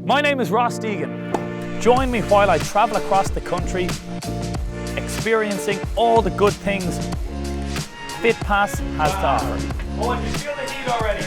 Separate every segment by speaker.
Speaker 1: My name is Ross Deegan. Join me while I travel across the country, experiencing all the good things FitPass has to offer. Oh, I can feel the heat already.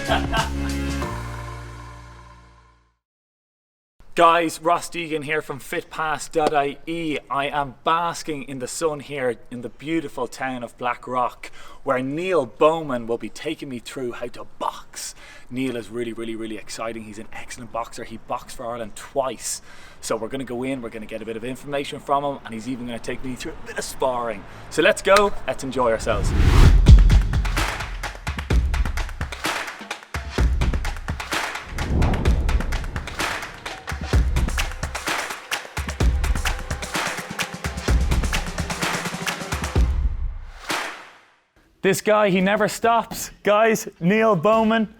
Speaker 1: Guys, Ross Deegan here from FitPass.ie. I am basking in the sun here in the beautiful town of Blackrock, where Neil Bowman will be taking me through how to box. Neil is really exciting. He's an excellent boxer. He boxed for Ireland twice. So we're going to go in, we're going to get a bit of information from him, and he's even going to take me through a bit of sparring. So let's go, let's enjoy ourselves. This guy, he never stops. Guys, Neil Bowman,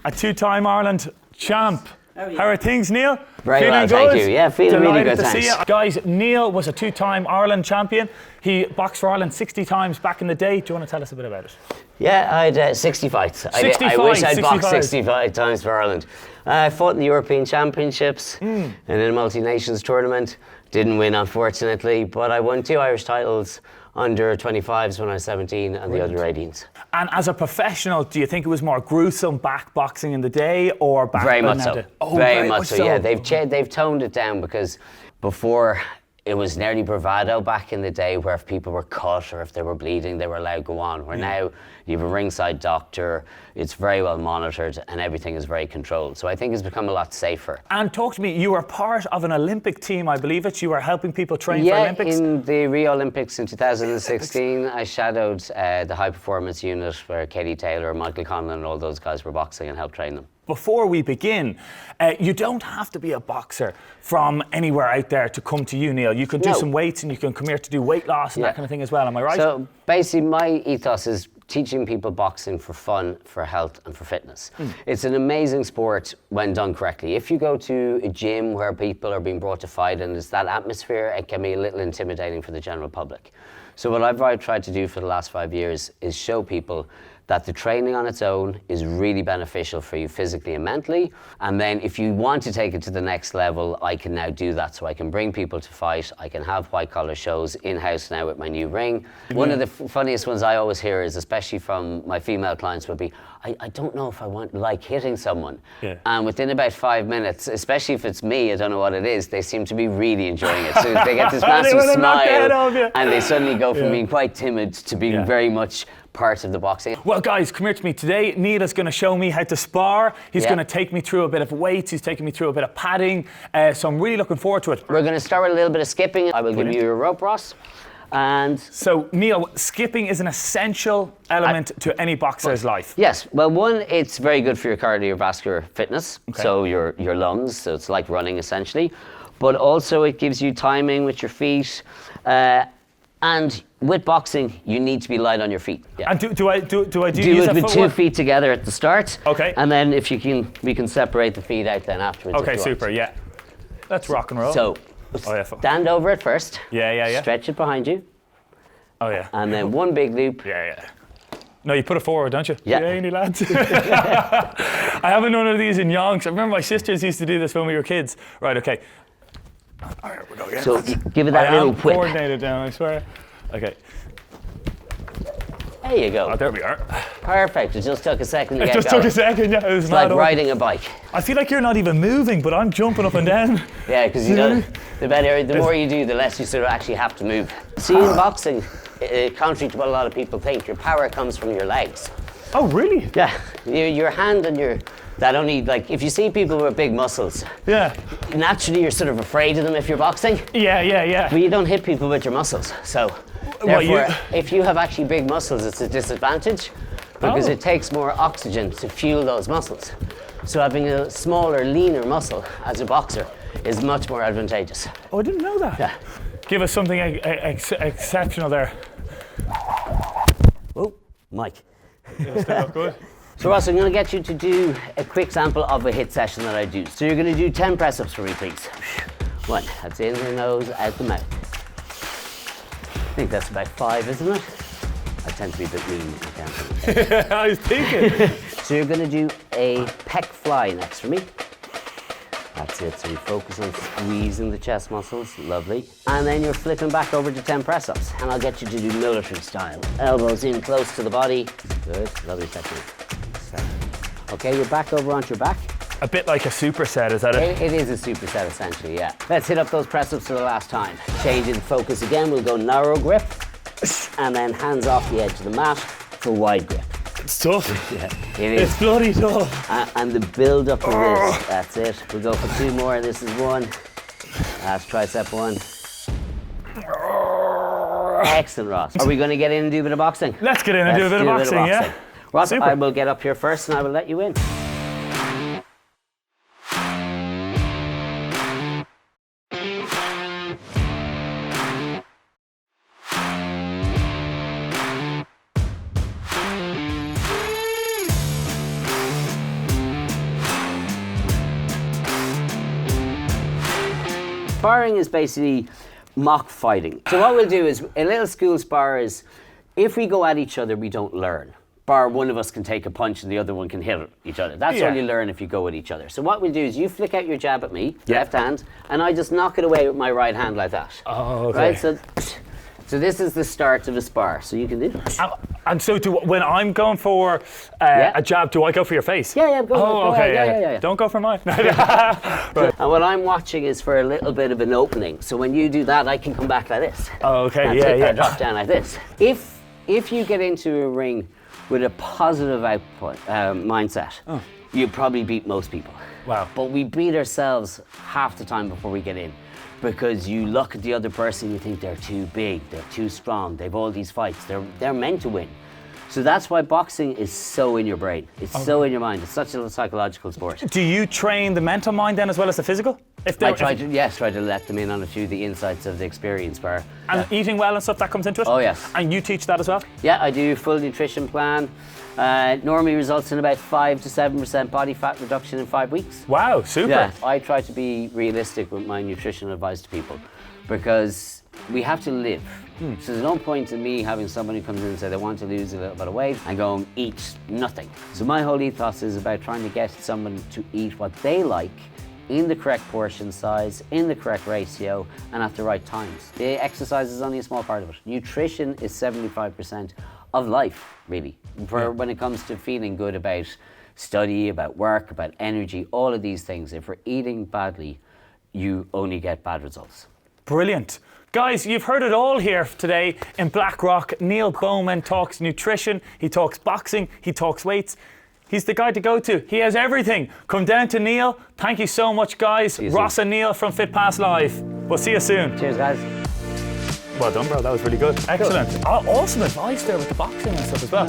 Speaker 1: a two-time Ireland champ. How are things, Neil?
Speaker 2: Very well, thank you. Yeah, feeling really good, thanks.
Speaker 1: See you. Guys, Neil was a two-time Ireland champion. He boxed for Ireland 60 times back in the day. Do you want to tell us a bit about it?
Speaker 2: Yeah, I had 60 fights. I wish I'd boxed 65 times for Ireland. I fought in the European Championships and in a multi-nations tournament. Didn't win, unfortunately, but I won 2 Irish titles under 25s when I was 17 and the under 18s.
Speaker 1: And as a professional, do you think it was more gruesome back boxing in the day or back?
Speaker 2: Very much so. Very much so. Yeah, they've toned it down, because before it was nearly bravado back in the day, where if people were cut or if they were bleeding, they were allowed to go on. Where now you have a ringside doctor, it's very well monitored, and everything is very controlled. So I think it's become a lot safer. And talk to me, you were part of an Olympic team, I believe it. You were helping people train for Olympics? Yeah, in the Rio Olympics in 2016, I shadowed the high performance unit where Katie Taylor, Michael Conlon and all those guys were boxing, and helped train them. Before we begin, you don't have to be a boxer from anywhere out there to come to you, Neil. You can do some weights, and you can come here to do weight loss and that kind of thing as well, am I right? So basically my ethos is teaching people boxing for fun, for health and for fitness. It's an amazing sport when done correctly. If you go to a gym where people are being brought to fight and it's that atmosphere, it can be a little intimidating for the general public. So what I've tried to do for the last 5 years is show people that the training on its own is really beneficial for you physically and mentally. And then if you want to take it to the next level, I can now do that. So I can bring people to fight. I can have white collar shows in-house now with my new ring. One of the funniest ones I always hear is, especially from my female clients, would be, I don't know if I like hitting someone. And within about 5 minutes, especially if it's me, I don't know what it is, they seem to be really enjoying it. So they get this massive smile and they suddenly go from being quite timid to being very much part of the boxing. Well guys, come here to me today. Neil is going to show me how to spar. He's going to take me through a bit of weights. He's taking me through a bit of padding. So I'm really looking forward to it. We're going to start with a little bit of skipping. I will give you a rope, Ross. And so Neil, skipping is an essential element to any boxer's life. Yes. Well, one, it's very good for your cardiovascular fitness. So your lungs. So it's like running essentially. But also it gives you timing with your feet. And with boxing, you need to be light on your feet. And do I do it with 2 feet together at the start? Okay. And then if you can, we can separate the feet out then afterwards. Okay, super. Yeah. Let's rock and roll. So stand over it first. Yeah. Stretch it behind you. Oh yeah. And then one big loop. Yeah. No, you put it forward, don't you? Yeah. Any lads. I haven't done one of these in yonks. I remember my sisters used to do this when we were kids. Right. Okay. All right, we go again. So give it that little whip. Coordinated down, I swear. Okay. There you go. Oh, there we are. Perfect. It just took a second to get going. It just took a second, yeah. It was like riding a bike. I feel like you're not even moving, but I'm jumping up and down. Yeah, because you know, the more you do, the less you sort of actually have to move. See, in boxing, contrary to what a lot of people think, your power comes from your legs. Oh, really? Yeah. Your hand and your... That only, like, if you see people with big muscles, naturally you're sort of afraid of them if you're boxing. Yeah. But you don't hit people with your muscles. So, therefore, if you have actually big muscles, it's a disadvantage because it takes more oxygen to fuel those muscles. So having a smaller, leaner muscle as a boxer is much more advantageous. Oh, I didn't know that. Yeah. Give us something exceptional there. Oh, Mike. Still look good. So Ross, I'm going to get you to do a quick sample of a HIIT session that I do. So you're going to do 10 press-ups for me, please. 1, that's in the nose, out the mouth. I think that's about 5, isn't it? I tend to be a bit mean. I was thinking. So you're going to do a pec fly next for me. That's it. So you focus on squeezing the chest muscles. Lovely. And then you're flipping back over to 10 press-ups. And I'll get you to do military style. Elbows in close to the body. Good. Lovely technique. Okay, you're back over onto your back.
Speaker 1: A bit like a superset, is that it?
Speaker 2: It is a superset, essentially, yeah. Let's hit up those press-ups for the last time. Changing focus again. We'll go narrow grip. And then hands off the edge of the mat for wide grip.
Speaker 1: It's tough.
Speaker 2: Yeah, it is.
Speaker 1: It's bloody tough.
Speaker 2: And the build up of this, that's it. We'll go for 2 more. This is 1. Last tricep 1. Excellent, Ross. Are we going to get in and do a bit of boxing?
Speaker 1: Let's get in and do a bit of boxing, yeah.
Speaker 2: Ross,
Speaker 1: Super.
Speaker 2: I will get up here first and I will let you in. Sparring is basically mock fighting. So what we'll do is, a little school spar is, if we go at each other, we don't learn. Bar one of us can take a punch and the other one can hit each other. That's all you learn if you go at each other. So what we'll do is you flick out your jab at me, left hand, and I just knock it away with my right hand like that.
Speaker 1: Oh, okay.
Speaker 2: Right, so this is the start of a spar, so you can do this.
Speaker 1: And so when I'm going for a jab, do I go for your face?
Speaker 2: Yeah, go
Speaker 1: okay,
Speaker 2: ahead. Yeah.
Speaker 1: Don't go for mine.
Speaker 2: Right. And what I'm watching is for a little bit of an opening. So when you do that, I can come back like this.
Speaker 1: Oh, okay,
Speaker 2: and take that drop down like this. If you get into a ring with a positive output mindset, you probably beat most people.
Speaker 1: Wow.
Speaker 2: But we beat ourselves half the time before we get in. Because you look at the other person, you think they're too big, they're too strong, they've all these fights, they're meant to win. So that's why boxing is so in your brain. It's so in your mind. It's such a psychological sport.
Speaker 1: Do you train the mental mind then as well as the physical?
Speaker 2: I try to let them in on a few of the insights of the experience, Bar.
Speaker 1: And eating well and stuff, that comes into it?
Speaker 2: Oh, yes.
Speaker 1: And you teach that as well?
Speaker 2: Yeah, I do full nutrition plan. Normally results in about 5 to 7% body fat reduction in 5 weeks.
Speaker 1: Wow, super.
Speaker 2: Yeah, I try to be realistic with my nutritional advice to people because we have to live. So there's no point in me having someone who comes in and say they want to lose a little bit of weight and go and eat nothing. So my whole ethos is about trying to get someone to eat what they like in the correct portion size, in the correct ratio, and at the right times. The exercise is only a small part of it. Nutrition is 75% of life, really, when it comes to feeling good about study, about work, about energy, all of these things. If we're eating badly, you only get bad results.
Speaker 1: Brilliant. Guys, you've heard it all here today in Blackrock. Neil Bowman talks nutrition, he talks boxing, he talks weights. He's the guy to go to. He has everything. Come down to Neil. Thank you so much, guys. Ross and Neil from FitPass Live. We'll see you soon.
Speaker 2: Cheers, guys.
Speaker 1: Well done, bro. That was really good. Excellent. Cool. Awesome advice there with the boxing and stuff as well.